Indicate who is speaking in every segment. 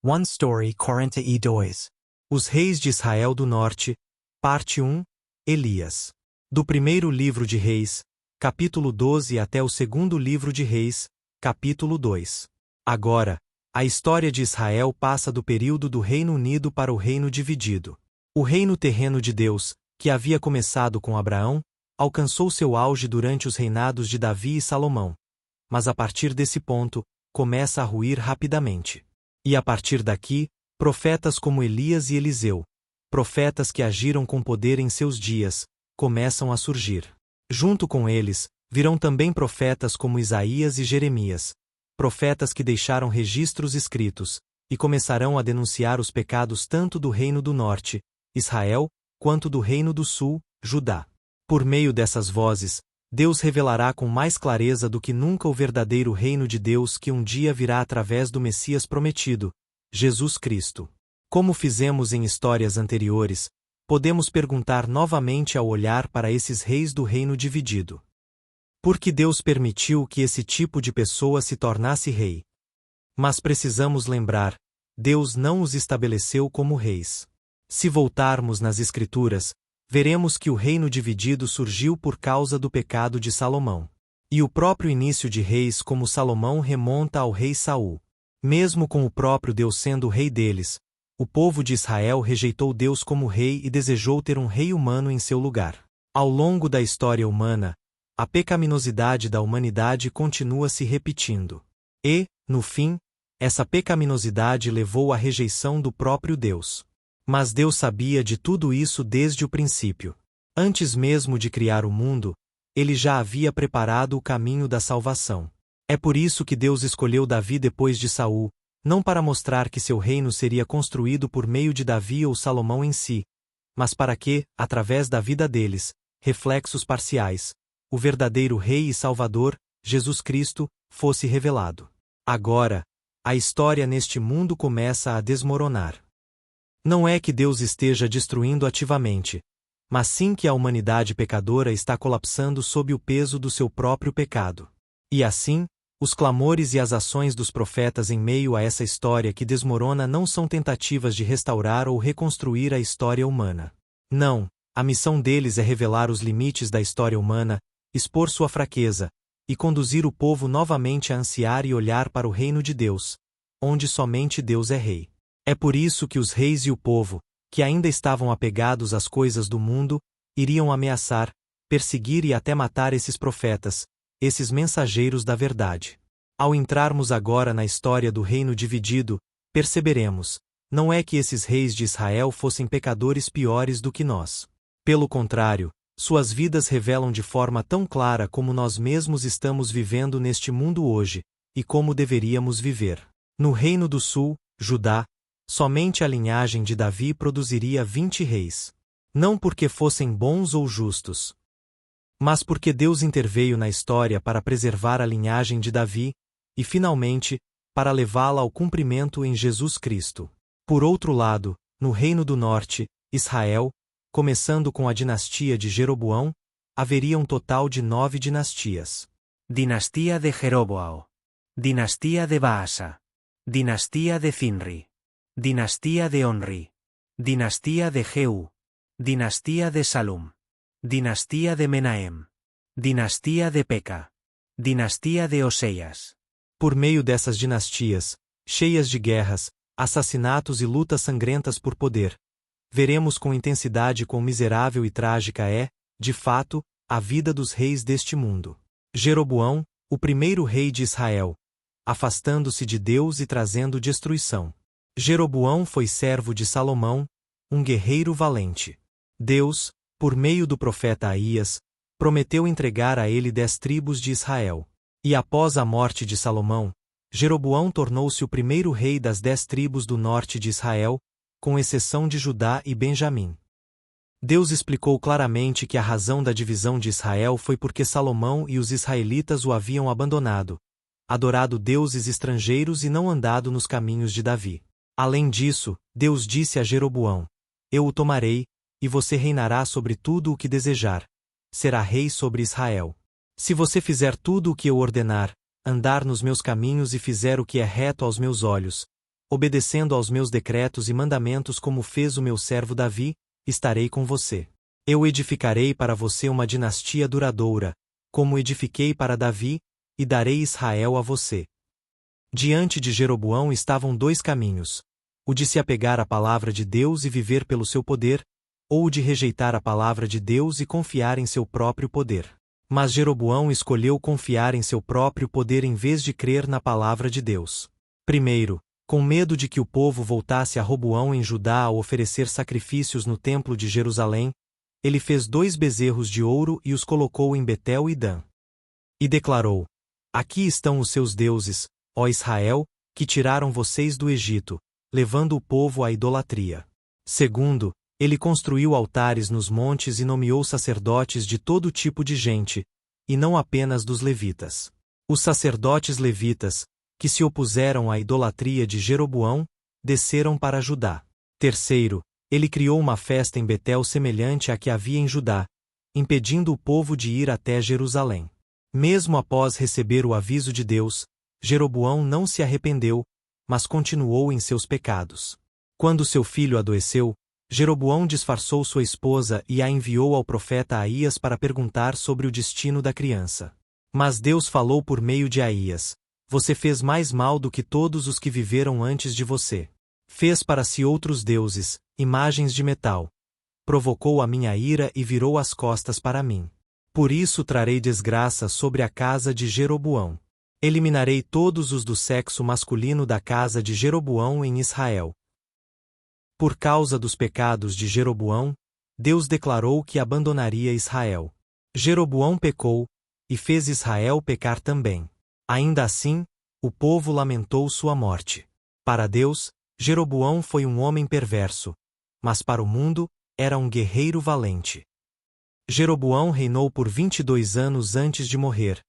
Speaker 1: One Story 42. Os Reis de Israel do Norte, Parte 1, Elias. Do primeiro livro de Reis, capítulo 12 até o segundo livro de Reis, capítulo 2. Agora, a história de Israel passa do período do Reino Unido para o Reino Dividido. O reino terreno de Deus, que havia começado com Abraão, alcançou seu auge durante os reinados de Davi e Salomão. Mas a partir desse ponto, começa a ruir rapidamente. E a partir daqui, profetas como Elias e Eliseu, profetas que agiram com poder em seus dias, começam a surgir. Junto com eles, virão também profetas como Isaías e Jeremias, profetas que deixaram registros escritos, e começarão a denunciar os pecados tanto do reino do norte, Israel, quanto do reino do sul, Judá. Por meio dessas vozes, Deus revelará com mais clareza do que nunca o verdadeiro reino de Deus que um dia virá através do Messias prometido, Jesus Cristo. Como fizemos em histórias anteriores, podemos perguntar novamente ao olhar para esses reis do reino dividido. Por que Deus permitiu que esse tipo de pessoa se tornasse rei? Mas precisamos lembrar, Deus não os estabeleceu como reis. Se voltarmos nas Escrituras, veremos que o reino dividido surgiu por causa do pecado de Salomão. E o próprio início de reis como Salomão remonta ao rei Saul. Mesmo com o próprio Deus sendo o rei deles, o povo de Israel rejeitou Deus como rei e desejou ter um rei humano em seu lugar. Ao longo da história humana, a pecaminosidade da humanidade continua se repetindo. E, no fim, essa pecaminosidade levou à rejeição do próprio Deus. Mas Deus sabia de tudo isso desde o princípio. Antes mesmo de criar o mundo, Ele já havia preparado o caminho da salvação. É por isso que Deus escolheu Davi depois de Saul, não para mostrar que seu reino seria construído por meio de Davi ou Salomão em si, mas para que, através da vida deles, reflexos parciais, o verdadeiro Rei e Salvador, Jesus Cristo, fosse revelado. Agora, a história neste mundo começa a desmoronar. Não é que Deus esteja destruindo ativamente, mas sim que a humanidade pecadora está colapsando sob o peso do seu próprio pecado. E assim, os clamores e as ações dos profetas em meio a essa história que desmorona não são tentativas de restaurar ou reconstruir a história humana. Não, a missão deles é revelar os limites da história humana, expor sua fraqueza, e conduzir o povo novamente a ansiar e olhar para o reino de Deus, onde somente Deus é rei. É por isso que os reis e o povo, que ainda estavam apegados às coisas do mundo, iriam ameaçar, perseguir e até matar esses profetas, esses mensageiros da verdade. Ao entrarmos agora na história do reino dividido, perceberemos, não é que esses reis de Israel fossem pecadores piores do que nós. Pelo contrário, suas vidas revelam de forma tão clara como nós mesmos estamos vivendo neste mundo hoje, e como deveríamos viver. No reino do sul, Judá, somente a linhagem de Davi produziria 20 reis. Não porque fossem bons ou justos, mas porque Deus interveio na história para preservar a linhagem de Davi, e finalmente, para levá-la ao cumprimento em Jesus Cristo. Por outro lado, no Reino do Norte, Israel, começando com a dinastia de Jeroboão, haveria um total de 9 dinastias.
Speaker 2: Dinastia de Jeroboão. Dinastia de Baasa. Dinastia de Zinri. Dinastia de Onri. Dinastia de Jehú. Dinastia de Salum. Dinastia de Menahem. Dinastia de Peca. Dinastia de Oseias.
Speaker 1: Por meio dessas dinastias, cheias de guerras, assassinatos e lutas sangrentas por poder, veremos com intensidade quão miserável e trágica é, de fato, a vida dos reis deste mundo. Jeroboão, o primeiro rei de Israel, afastando-se de Deus e trazendo destruição. Jeroboão foi servo de Salomão, um guerreiro valente. Deus, por meio do profeta Aías, prometeu entregar a ele 10 tribos de Israel. E após a morte de Salomão, Jeroboão tornou-se o primeiro rei das 10 tribos do norte de Israel, com exceção de Judá e Benjamim. Deus explicou claramente que a razão da divisão de Israel foi porque Salomão e os israelitas o haviam abandonado, adorado deuses estrangeiros e não andado nos caminhos de Davi. Além disso, Deus disse a Jeroboão: Eu o tomarei, e você reinará sobre tudo o que desejar. Será rei sobre Israel. Se você fizer tudo o que eu ordenar, andar nos meus caminhos e fizer o que é reto aos meus olhos, obedecendo aos meus decretos e mandamentos como fez o meu servo Davi, estarei com você. Eu edificarei para você uma dinastia duradoura, como edifiquei para Davi, e darei Israel a você. Diante de Jeroboão estavam dois caminhos: o de se apegar à palavra de Deus e viver pelo seu poder, ou o de rejeitar a palavra de Deus e confiar em seu próprio poder. Mas Jeroboão escolheu confiar em seu próprio poder em vez de crer na palavra de Deus. Primeiro, com medo de que o povo voltasse a Roboão em Judá ao oferecer sacrifícios no templo de Jerusalém, ele fez 2 bezerros de ouro e os colocou em Betel e Dan. E declarou: Aqui estão os seus deuses, ó Israel, que tiraram vocês do Egito, levando o povo à idolatria. Segundo, ele construiu altares nos montes e nomeou sacerdotes de todo tipo de gente, e não apenas dos levitas. Os sacerdotes levitas, que se opuseram à idolatria de Jeroboão, desceram para Judá. Terceiro, ele criou uma festa em Betel semelhante à que havia em Judá, impedindo o povo de ir até Jerusalém. Mesmo após receber o aviso de Deus, Jeroboão não se arrependeu, mas continuou em seus pecados. Quando seu filho adoeceu, Jeroboão disfarçou sua esposa e a enviou ao profeta Aías para perguntar sobre o destino da criança. Mas Deus falou por meio de Aías: Você fez mais mal do que todos os que viveram antes de você. Fez para si outros deuses, imagens de metal. Provocou a minha ira e virou as costas para mim. Por isso trarei desgraça sobre a casa de Jeroboão. Eliminarei todos os do sexo masculino da casa de Jeroboão em Israel. Por causa dos pecados de Jeroboão, Deus declarou que abandonaria Israel. Jeroboão pecou, e fez Israel pecar também. Ainda assim, o povo lamentou sua morte. Para Deus, Jeroboão foi um homem perverso, mas para o mundo, era um guerreiro valente. Jeroboão reinou por 22 anos antes de morrer,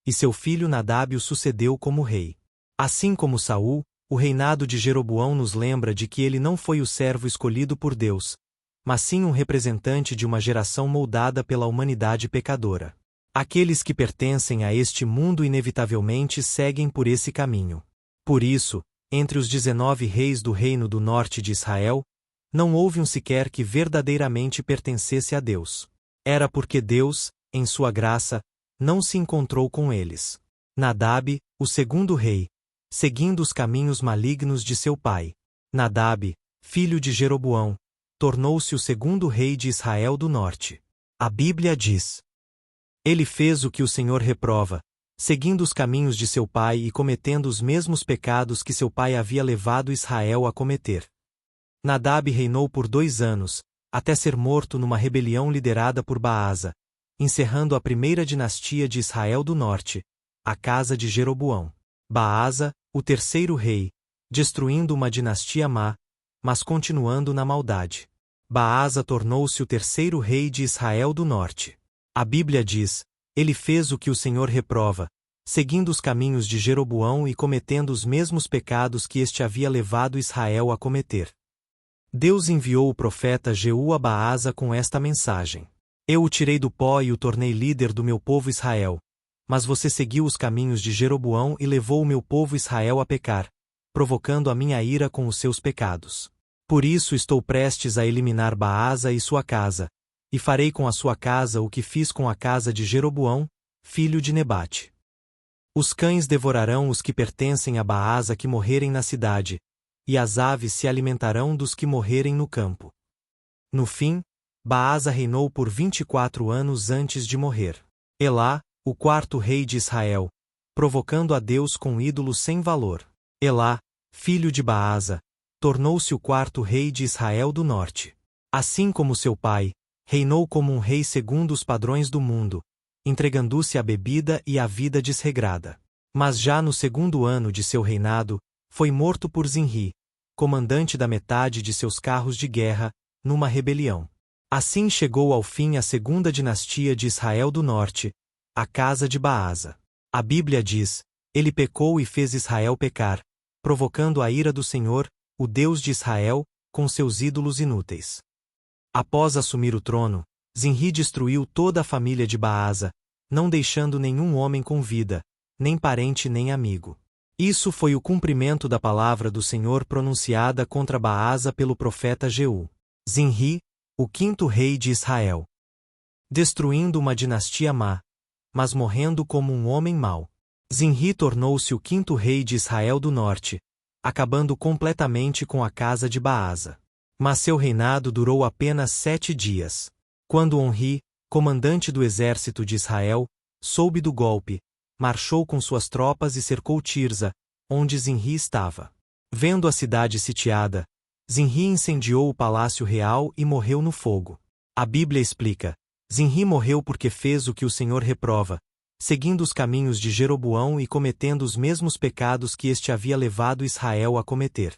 Speaker 1: e seu filho Nadab o sucedeu como rei. Assim como Saul, o reinado de Jeroboão nos lembra de que ele não foi o servo escolhido por Deus, mas sim um representante de uma geração moldada pela humanidade pecadora. Aqueles que pertencem a este mundo inevitavelmente seguem por esse caminho. Por isso, entre os 19 reis do reino do norte de Israel, não houve um sequer que verdadeiramente pertencesse a Deus. Era porque Deus, em sua graça, não se encontrou com eles. Nadab, o segundo rei, seguindo os caminhos malignos de seu pai. Nadab, filho de Jeroboão, tornou-se o segundo rei de Israel do norte. A Bíblia diz: Ele fez o que o Senhor reprova, seguindo os caminhos de seu pai e cometendo os mesmos pecados que seu pai havia levado Israel a cometer. Nadab reinou por 2 anos, até ser morto numa rebelião liderada por Baasa, encerrando a primeira dinastia de Israel do norte, a casa de Jeroboão. Baasa, o terceiro rei, destruindo uma dinastia má, mas continuando na maldade. Baasa tornou-se o terceiro rei de Israel do norte. A Bíblia diz: Ele fez o que o Senhor reprova, seguindo os caminhos de Jeroboão e cometendo os mesmos pecados que este havia levado Israel a cometer. Deus enviou o profeta Jeú a Baasa com esta mensagem: Eu o tirei do pó e o tornei líder do meu povo Israel, mas você seguiu os caminhos de Jeroboão e levou o meu povo Israel a pecar, provocando a minha ira com os seus pecados. Por isso estou prestes a eliminar Baasa e sua casa, e farei com a sua casa o que fiz com a casa de Jeroboão, filho de Nebate. Os cães devorarão os que pertencem a Baasa que morrerem na cidade, e as aves se alimentarão dos que morrerem no campo. No fim, Baasa reinou por 24 anos antes de morrer. Elá, o quarto rei de Israel, provocando a Deus com ídolos sem valor. Elá, filho de Baasa, tornou-se o quarto rei de Israel do norte. Assim como seu pai, reinou como um rei segundo os padrões do mundo, entregando-se à bebida e à vida desregrada. Mas já no segundo ano de seu reinado, foi morto por Zinri, comandante da metade de seus carros de guerra, numa rebelião. Assim chegou ao fim a segunda dinastia de Israel do norte, a casa de Baasa. A Bíblia diz: Ele pecou e fez Israel pecar, provocando a ira do Senhor, o Deus de Israel, com seus ídolos inúteis. Após assumir o trono, Zinri destruiu toda a família de Baasa, não deixando nenhum homem com vida, nem parente nem amigo. Isso foi o cumprimento da palavra do Senhor pronunciada contra Baasa pelo profeta Jeú. Zinri, o quinto rei de Israel. Destruindo uma dinastia má, mas morrendo como um homem mau. Zinri tornou-se o quinto rei de Israel do norte, acabando completamente com a casa de Baasa. Mas seu reinado durou apenas 7 dias. Quando Onri, comandante do exército de Israel, soube do golpe, marchou com suas tropas e cercou Tirza, onde Zinri estava. Vendo a cidade sitiada, Zinri incendiou o palácio real e morreu no fogo. A Bíblia explica: Zinri morreu porque fez o que o Senhor reprova, seguindo os caminhos de Jeroboão e cometendo os mesmos pecados que este havia levado Israel a cometer.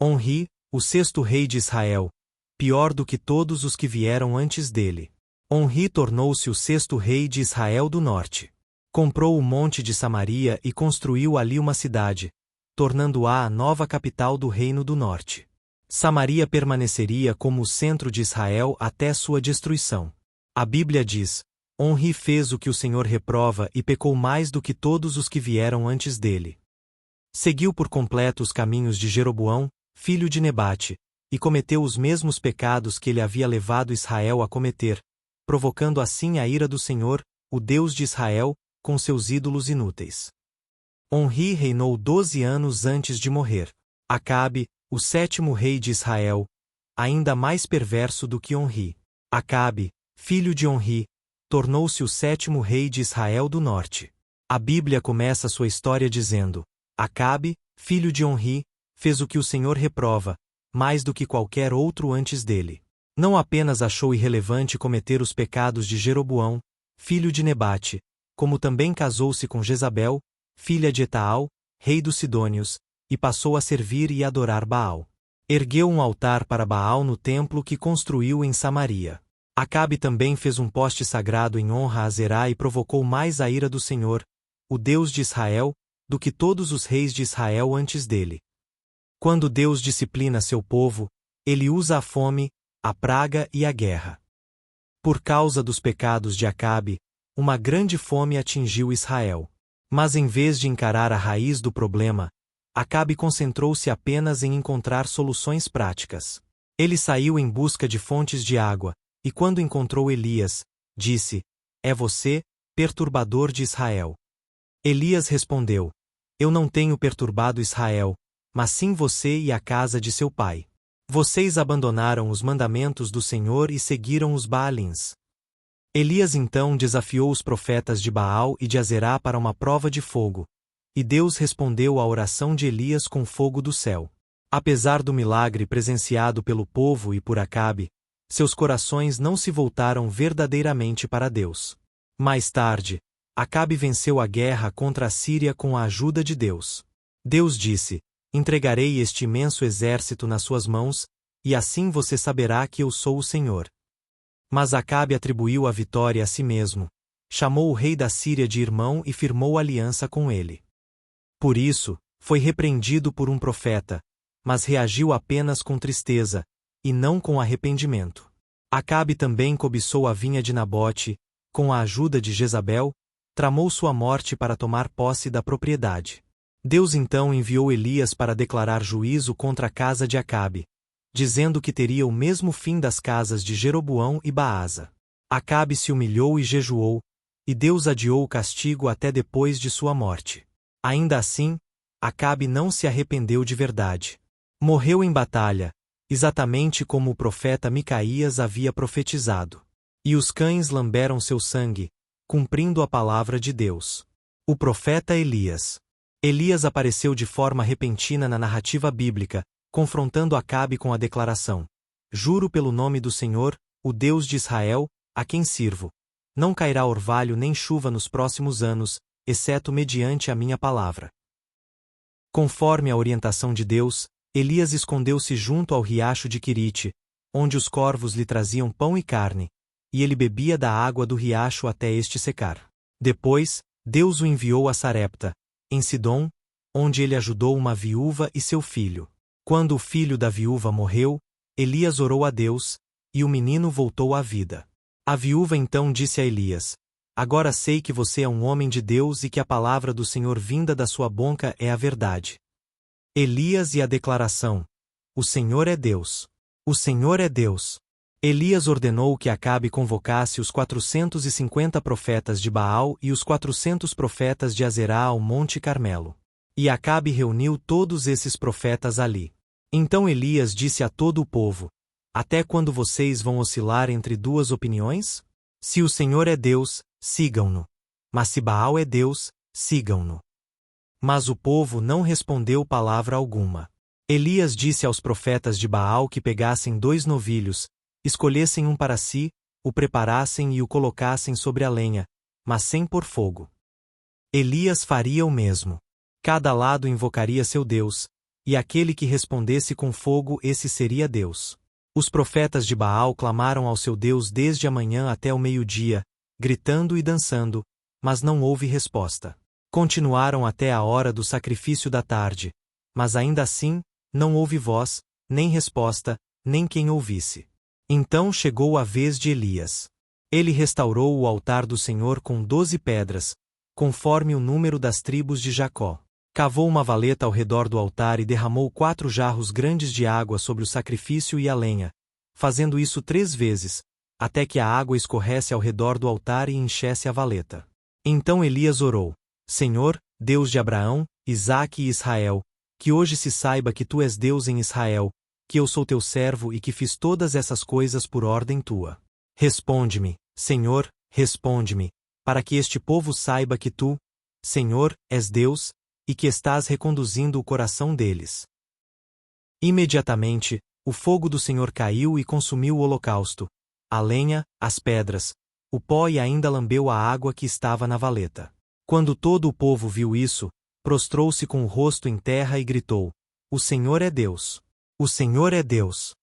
Speaker 1: Onri, o sexto rei de Israel, pior do que todos os que vieram antes dele. Onri tornou-se o sexto rei de Israel do norte. Comprou o monte de Samaria e construiu ali uma cidade, tornando-a a nova capital do reino do norte. Samaria permaneceria como o centro de Israel até sua destruição. A Bíblia diz: Onri fez o que o Senhor reprova e pecou mais do que todos os que vieram antes dele. Seguiu por completo os caminhos de Jeroboão, filho de Nebate, e cometeu os mesmos pecados que ele havia levado Israel a cometer, provocando assim a ira do Senhor, o Deus de Israel, com seus ídolos inúteis. Onri reinou 12 anos antes de morrer. Acabe, o sétimo rei de Israel, ainda mais perverso do que Onri. Acabe, filho de Onri, tornou-se o sétimo rei de Israel do norte. A Bíblia começa sua história dizendo: Acabe, filho de Onri, fez o que o Senhor reprova, mais do que qualquer outro antes dele. Não apenas achou irrelevante cometer os pecados de Jeroboão, filho de Nebate, como também casou-se com Jezabel, filha de Etaal, rei dos Sidônios, e passou a servir e adorar Baal. Ergueu um altar para Baal no templo que construiu em Samaria. Acabe também fez um poste sagrado em honra a Zerá e provocou mais a ira do Senhor, o Deus de Israel, do que todos os reis de Israel antes dele. Quando Deus disciplina seu povo, ele usa a fome, a praga e a guerra. Por causa dos pecados de Acabe, uma grande fome atingiu Israel. Mas em vez de encarar a raiz do problema, Acabe concentrou-se apenas em encontrar soluções práticas. Ele saiu em busca de fontes de água, e quando encontrou Elias, disse: É você, perturbador de Israel. Elias respondeu: Eu não tenho perturbado Israel, mas sim você e a casa de seu pai. Vocês abandonaram os mandamentos do Senhor e seguiram os Baalins. Elias então desafiou os profetas de Baal e de Azerá para uma prova de fogo, e Deus respondeu à oração de Elias com fogo do céu. Apesar do milagre presenciado pelo povo e por Acabe, seus corações não se voltaram verdadeiramente para Deus. Mais tarde, Acabe venceu a guerra contra a Síria com a ajuda de Deus. Deus disse: Entregarei este imenso exército nas suas mãos, e assim você saberá que eu sou o Senhor. Mas Acabe atribuiu a vitória a si mesmo, chamou o rei da Síria de irmão e firmou aliança com ele. Por isso, foi repreendido por um profeta, mas reagiu apenas com tristeza, e não com arrependimento. Acabe também cobiçou a vinha de Nabote, com a ajuda de Jezabel, tramou sua morte para tomar posse da propriedade. Deus então enviou Elias para declarar juízo contra a casa de Acabe, dizendo que teria o mesmo fim das casas de Jeroboão e Baasa. Acabe se humilhou e jejuou, e Deus adiou o castigo até depois de sua morte. Ainda assim, Acabe não se arrependeu de verdade. Morreu em batalha, exatamente como o profeta Micaías havia profetizado. E os cães lamberam seu sangue, cumprindo a palavra de Deus. O profeta Elias. Elias apareceu de forma repentina na narrativa bíblica, confrontando Acabe com a declaração: Juro pelo nome do Senhor, o Deus de Israel, a quem sirvo, não cairá orvalho nem chuva nos próximos anos, exceto mediante a minha palavra. Conforme a orientação de Deus, Elias escondeu-se junto ao riacho de Quirite, onde os corvos lhe traziam pão e carne, e ele bebia da água do riacho até este secar. Depois, Deus o enviou a Sarepta, em Sidom, onde ele ajudou uma viúva e seu filho. Quando o filho da viúva morreu, Elias orou a Deus, e o menino voltou à vida. A viúva então disse a Elias: Agora sei que você é um homem de Deus e que a palavra do Senhor vinda da sua boca é a verdade. Elias e a declaração: O Senhor é Deus. O Senhor é Deus. Elias ordenou que Acabe convocasse os 450 profetas de Baal e os 400 profetas de Azerá ao Monte Carmelo. E Acabe reuniu todos esses profetas ali. Então Elias disse a todo o povo: Até quando vocês vão oscilar entre duas opiniões? Se o Senhor é Deus, sigam-no. Mas se Baal é Deus, sigam-no. Mas o povo não respondeu palavra alguma. Elias disse aos profetas de Baal que pegassem 2 novilhos, escolhessem um para si, o preparassem e o colocassem sobre a lenha, mas sem pôr fogo. Elias faria o mesmo. Cada lado invocaria seu Deus, e aquele que respondesse com fogo, esse seria Deus. Os profetas de Baal clamaram ao seu Deus desde a manhã até o meio-dia, gritando e dançando, mas não houve resposta. Continuaram até a hora do sacrifício da tarde, mas ainda assim, não houve voz, nem resposta, nem quem ouvisse. Então chegou a vez de Elias. Ele restaurou o altar do Senhor com 12 pedras, conforme o número das tribos de Jacó. Cavou uma valeta ao redor do altar e derramou 4 jarros grandes de água sobre o sacrifício e a lenha, fazendo isso 3 vezes, até que a água escorresse ao redor do altar e enchesse a valeta. Então Elias orou: Senhor, Deus de Abraão, Isaque e Israel, que hoje se saiba que tu és Deus em Israel, que eu sou teu servo e que fiz todas essas coisas por ordem tua. Responde-me, Senhor, responde-me, para que este povo saiba que tu, Senhor, és Deus, e que estás reconduzindo o coração deles. Imediatamente, o fogo do Senhor caiu e consumiu o holocausto, a lenha, as pedras, o pó e ainda lambeu a água que estava na valeta. Quando todo o povo viu isso, prostrou-se com o rosto em terra e gritou: O Senhor é Deus! O Senhor é Deus!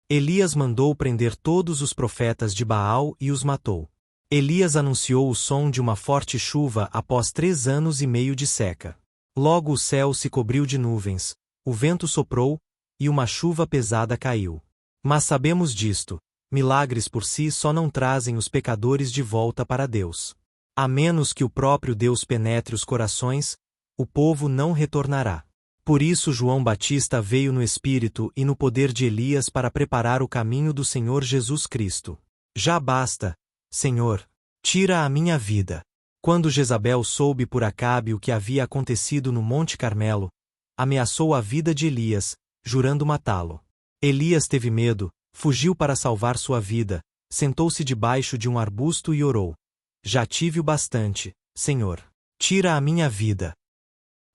Speaker 1: Elias mandou prender todos os profetas de Baal e os matou. Elias anunciou o som de uma forte chuva após 3 anos e meio de seca. Logo o céu se cobriu de nuvens, o vento soprou, e uma chuva pesada caiu. Mas sabemos disto: milagres por si só não trazem os pecadores de volta para Deus. A menos que o próprio Deus penetre os corações, o povo não retornará. Por isso João Batista veio no espírito e no poder de Elias para preparar o caminho do Senhor Jesus Cristo. Já basta, Senhor, tira a minha vida. Quando Jezabel soube por Acabe o que havia acontecido no Monte Carmelo, ameaçou a vida de Elias, jurando matá-lo. Elias teve medo, fugiu para salvar sua vida, sentou-se debaixo de um arbusto e orou: Já tive o bastante, Senhor. Tira a minha vida.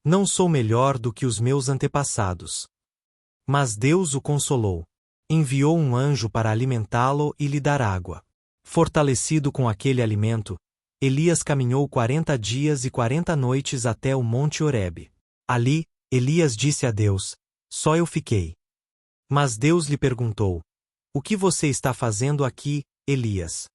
Speaker 1: Não sou melhor do que os meus antepassados. Mas Deus o consolou. Enviou um anjo para alimentá-lo e lhe dar água. Fortalecido com aquele alimento, Elias caminhou 40 dias e 40 noites até o Monte Horebe. Ali, Elias disse a Deus: Só eu fiquei. Mas Deus lhe perguntou: O que você está fazendo aqui, Elias?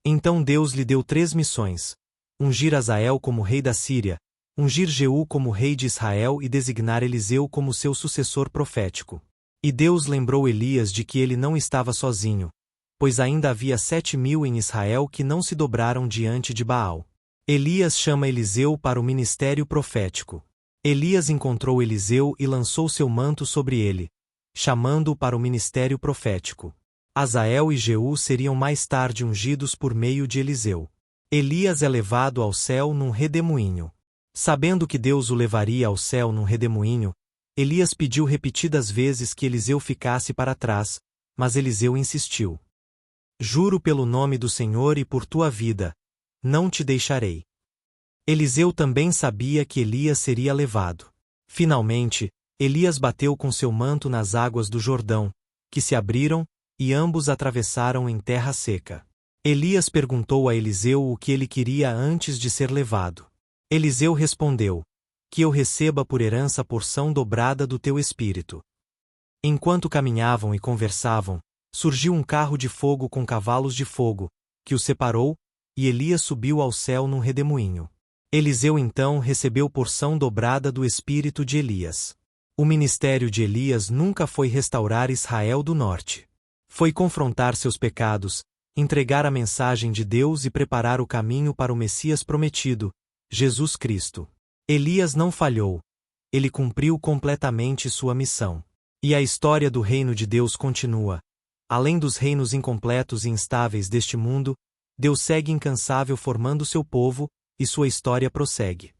Speaker 1: Então Deus lhe deu 3 missões: ungir Azael como rei da Síria, ungir Jeú como rei de Israel e designar Eliseu como seu sucessor profético. E Deus lembrou Elias de que ele não estava sozinho, pois ainda havia 7.000 em Israel que não se dobraram diante de Baal. Elias chama Eliseu para o ministério profético. Elias encontrou Eliseu e lançou seu manto sobre ele, chamando-o para o ministério profético. Azael e Jeú seriam mais tarde ungidos por meio de Eliseu. Elias é levado ao céu num redemoinho. Sabendo que Deus o levaria ao céu num redemoinho, Elias pediu repetidas vezes que Eliseu ficasse para trás, mas Eliseu insistiu: Juro pelo nome do Senhor e por tua vida, não te deixarei. Eliseu também sabia que Elias seria levado. Finalmente, Elias bateu com seu manto nas águas do Jordão, que se abriram, e ambos atravessaram em terra seca. Elias perguntou a Eliseu o que ele queria antes de ser levado. Eliseu respondeu: Que eu receba por herança a porção dobrada do teu espírito. Enquanto caminhavam e conversavam, surgiu um carro de fogo com cavalos de fogo, que o separou, e Elias subiu ao céu num redemoinho. Eliseu então recebeu porção dobrada do espírito de Elias. O ministério de Elias nunca foi restaurar Israel do norte. Foi confrontar seus pecados, entregar a mensagem de Deus e preparar o caminho para o Messias prometido, Jesus Cristo. Elias não falhou. Ele cumpriu completamente sua missão. E a história do reino de Deus continua. Além dos reinos incompletos e instáveis deste mundo, Deus segue incansável formando seu povo, e sua história prossegue.